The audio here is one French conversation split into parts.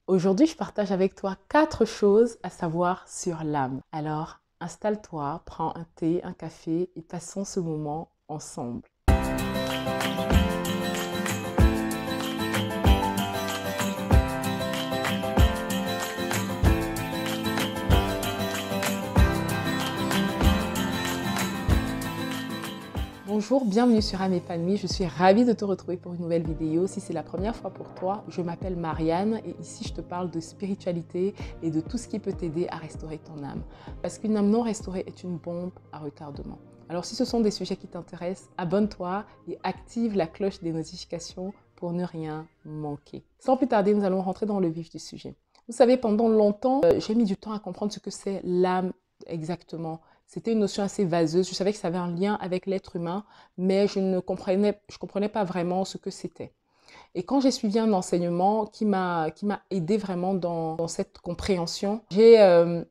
Aujourd'hui, je partage avec toi 4 choses à savoir sur l'âme. Alors, installe-toi, prends un thé, un café et passons ce moment ensemble. Bonjour, bienvenue sur Âme Épanouie. Je suis ravie de te retrouver pour une nouvelle vidéo. Si c'est la première fois pour toi, je m'appelle Marianne et ici je te parle de spiritualité et de tout ce qui peut t'aider à restaurer ton âme. Parce qu'une âme non restaurée est une bombe à retardement. Alors si ce sont des sujets qui t'intéressent, abonne-toi et active la cloche des notifications pour ne rien manquer. Sans plus tarder, nous allons rentrer dans le vif du sujet. Vous savez, pendant longtemps, j'ai mis du temps à comprendre ce que c'est l'âme exactement. C'était une notion assez vaseuse. Je savais que ça avait un lien avec l'être humain, mais je ne comprenais pas vraiment ce que c'était. Et quand j'ai suivi un enseignement qui m'a aidé vraiment dans cette compréhension, j'ai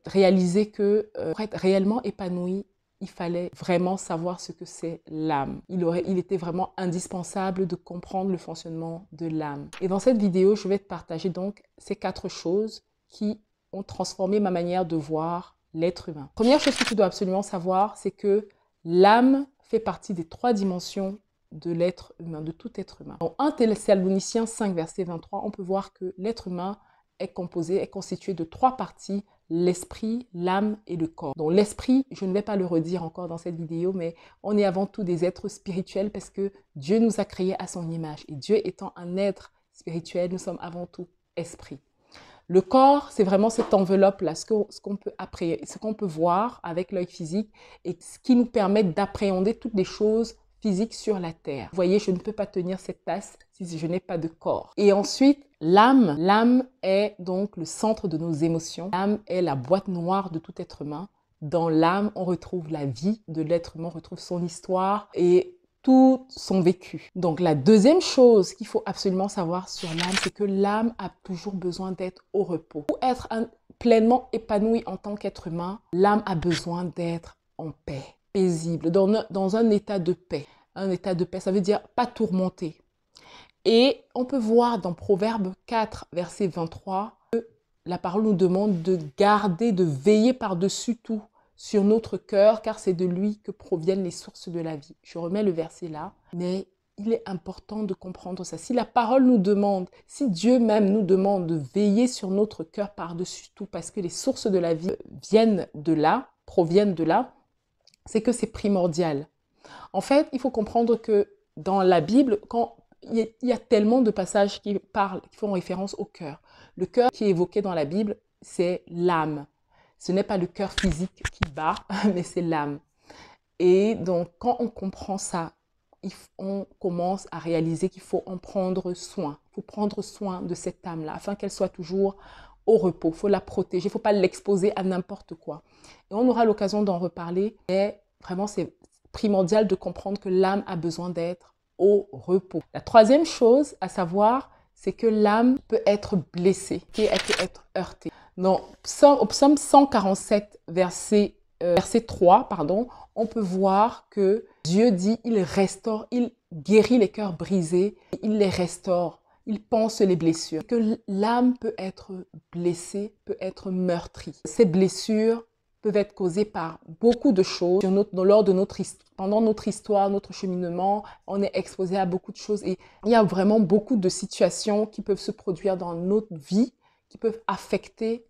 réalisé que pour être réellement épanoui, il fallait vraiment savoir ce que c'est l'âme. Il était vraiment indispensable de comprendre le fonctionnement de l'âme. Et dans cette vidéo, je vais te partager donc ces 4 choses qui ont transformé ma manière de voir l'être humain. Première chose que tu dois absolument savoir, c'est que l'âme fait partie des 3 dimensions de l'être humain, de tout être humain. Dans 1 Thessaloniciens 5, verset 23, on peut voir que l'être humain est constitué de 3 parties, l'esprit, l'âme et le corps. Donc l'esprit, je ne vais pas le redire encore dans cette vidéo, mais on est avant tout des êtres spirituels parce que Dieu nous a créés à son image. Et Dieu étant un être spirituel, nous sommes avant tout esprit. Le corps, c'est vraiment cette enveloppe-là, ce qu'on peut voir avec l'œil physique et ce qui nous permet d'appréhender toutes les choses physiques sur la terre. Vous voyez, je ne peux pas tenir cette tasse si je n'ai pas de corps. Et ensuite, l'âme. L'âme est donc le centre de nos émotions. L'âme est la boîte noire de tout être humain. Dans l'âme, on retrouve la vie de l'être humain, on retrouve son histoire et tout son vécu. Donc la deuxième chose qu'il faut absolument savoir sur l'âme, c'est que l'âme a toujours besoin d'être au repos. Pour être pleinement épanoui en tant qu'être humain, l'âme a besoin d'être en paix, paisible, dans un état de paix. Un état de paix, ça veut dire pas tourmenté. Et on peut voir dans Proverbe 4, verset 23, que la parole nous demande de garder, de veiller par-dessus tout sur notre cœur, car c'est de lui que proviennent les sources de la vie. Je remets le verset là, mais il est important de comprendre ça. Si la parole nous demande, si Dieu même nous demande de veiller sur notre cœur par-dessus tout, parce que les sources de la vie viennent de là, proviennent de là, c'est que c'est primordial. En fait, il faut comprendre que dans la Bible, quand il y a tellement de passages qui font référence au cœur. Le cœur qui est évoqué dans la Bible, c'est l'âme. Ce n'est pas le cœur physique qui bat, mais c'est l'âme. Et donc, quand on comprend ça, on commence à réaliser qu'il faut en prendre soin. Il faut prendre soin de cette âme-là, afin qu'elle soit toujours au repos. Il faut la protéger, il ne faut pas l'exposer à n'importe quoi. Et on aura l'occasion d'en reparler, mais vraiment, c'est primordial de comprendre que l'âme a besoin d'être au repos. La troisième chose à savoir, c'est que l'âme peut être blessée, elle peut être heurtée. Donc, au psaume 147, verset 3, on peut voir que Dieu dit, il restaure, il guérit les cœurs brisés, il les restaure, il panse les blessures. Que l'âme peut être blessée, peut être meurtrie. Ces blessures peuvent être causées par beaucoup de choses. Pendant notre histoire, notre cheminement, on est exposé à beaucoup de choses et il y a vraiment beaucoup de situations qui peuvent se produire dans notre vie, qui peuvent affecter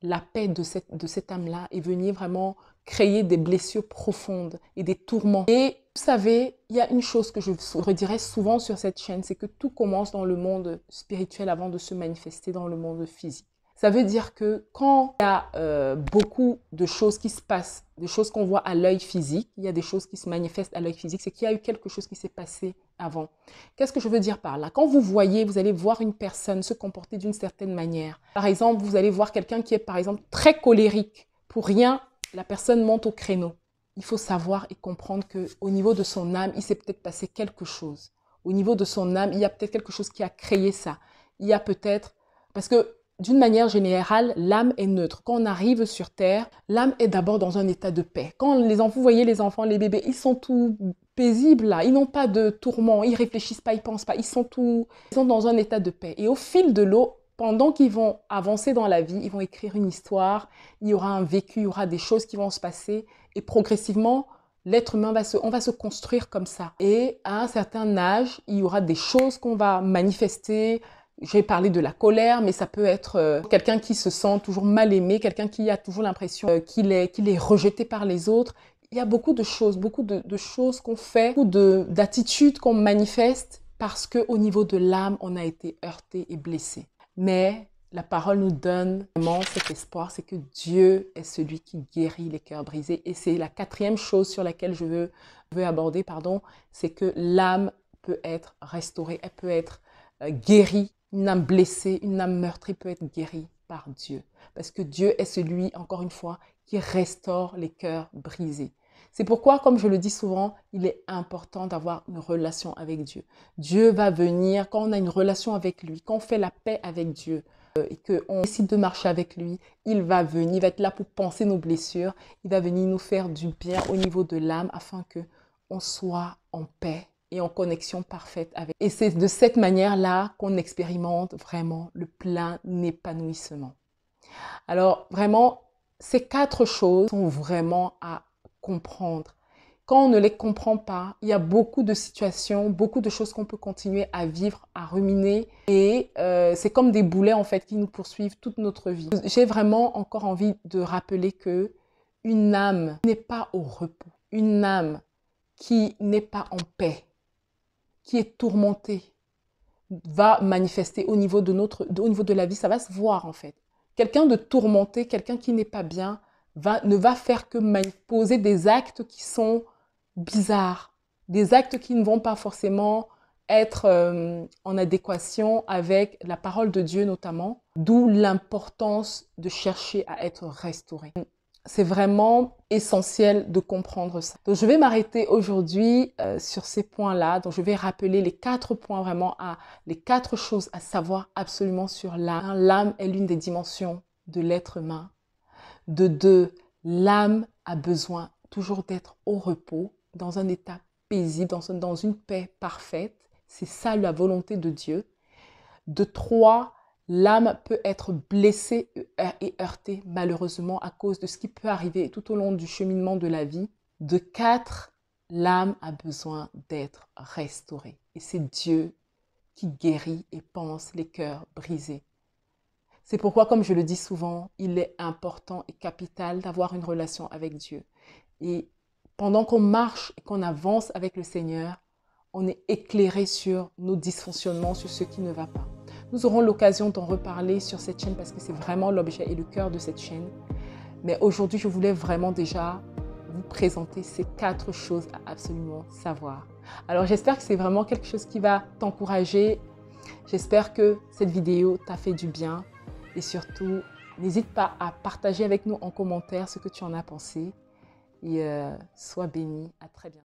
la paix de cette âme-là et venir vraiment créer des blessures profondes et des tourments. Et vous savez, il y a une chose que je redirai souvent sur cette chaîne, c'est que tout commence dans le monde spirituel avant de se manifester dans le monde physique. Ça veut dire que quand il y a beaucoup de choses qui se passent, des choses qu'on voit à l'œil physique, il y a des choses qui se manifestent à l'œil physique, c'est qu'il y a eu quelque chose qui s'est passé avant. Qu'est-ce que je veux dire par là? Quand vous allez voir une personne se comporter d'une certaine manière. Par exemple, vous allez voir quelqu'un qui est par exemple très colérique. Pour rien, la personne monte au créneau. Il faut savoir et comprendre qu'au niveau de son âme, il s'est peut-être passé quelque chose. Au niveau de son âme, il y a peut-être quelque chose qui a créé ça. Il y a peut-être... Parce que d'une manière générale, l'âme est neutre. Quand on arrive sur Terre, l'âme est d'abord dans un état de paix. Quand vous voyez les enfants, les bébés, ils sont tout paisibles là. Ils n'ont pas de tourments, ils réfléchissent pas, ils pensent pas. Ils sont dans un état de paix. Et au fil de l'eau, pendant qu'ils vont avancer dans la vie, ils vont écrire une histoire, il y aura un vécu, il y aura des choses qui vont se passer et progressivement, l'être humain on va se construire comme ça. Et à un certain âge, il y aura des choses qu'on va manifester. J'ai parlé de la colère, mais ça peut être quelqu'un qui se sent toujours mal aimé, quelqu'un qui a toujours l'impression qu'il est rejeté par les autres. Il y a beaucoup de choses qu'on fait, beaucoup d'attitudes qu'on manifeste parce qu'au niveau de l'âme, on a été heurté et blessé. Mais la parole nous donne vraiment cet espoir, c'est que Dieu est celui qui guérit les cœurs brisés. Et c'est la quatrième chose sur laquelle je veux aborder, c'est que l'âme peut être restaurée, elle peut être guérie. Une âme blessée, une âme meurtrie peut être guérie par Dieu. Parce que Dieu est celui, encore une fois, qui restaure les cœurs brisés. C'est pourquoi, comme je le dis souvent, il est important d'avoir une relation avec Dieu. Dieu va venir, quand on a une relation avec lui, quand on fait la paix avec Dieu et qu'on décide de marcher avec lui, il va venir, il va être là pour panser nos blessures, il va venir nous faire du bien au niveau de l'âme afin qu'on soit en paix et en connexion parfaite avec. Et c'est de cette manière-là qu'on expérimente vraiment le plein épanouissement. Alors vraiment, ces 4 choses sont vraiment à comprendre. Quand on ne les comprend pas, il y a beaucoup de situations, beaucoup de choses qu'on peut continuer à vivre, à ruminer. Et c'est comme des boulets en fait qui nous poursuivent toute notre vie. J'ai vraiment encore envie de rappeler que une âme n'est pas au repos. Une âme qui n'est pas en paix, qui est tourmentée, va manifester au niveau de la vie. Ça va se voir en fait. Quelqu'un de tourmenté, quelqu'un qui n'est pas bien, ne va faire que poser des actes qui sont bizarres, des actes qui ne vont pas forcément être en adéquation avec la parole de Dieu notamment, d'où l'importance de chercher à être restauré. C'est vraiment essentiel de comprendre ça. Donc, je vais m'arrêter aujourd'hui sur ces points-là. Donc, je vais rappeler les 4 points vraiment, les 4 choses à savoir absolument sur l'âme. L'âme est l'une des dimensions de l'être humain. De 2, l'âme a besoin toujours d'être au repos, dans un état paisible, dans une paix parfaite. C'est ça la volonté de Dieu. De 3, l'âme peut être blessée et heurtée malheureusement à cause de ce qui peut arriver tout au long du cheminement de la vie. De 4, l'âme a besoin d'être restaurée. Et c'est Dieu qui guérit et panse les cœurs brisés. C'est pourquoi, comme je le dis souvent, il est important et capital d'avoir une relation avec Dieu. Et pendant qu'on marche et qu'on avance avec le Seigneur, on est éclairé sur nos dysfonctionnements, sur ce qui ne va pas. Nous aurons l'occasion d'en reparler sur cette chaîne parce que c'est vraiment l'objet et le cœur de cette chaîne. Mais aujourd'hui, je voulais vraiment déjà vous présenter ces 4 choses à absolument savoir. Alors, j'espère que c'est vraiment quelque chose qui va t'encourager. J'espère que cette vidéo t'a fait du bien. Et surtout, n'hésite pas à partager avec nous en commentaire ce que tu en as pensé. Et sois béni. À très bientôt.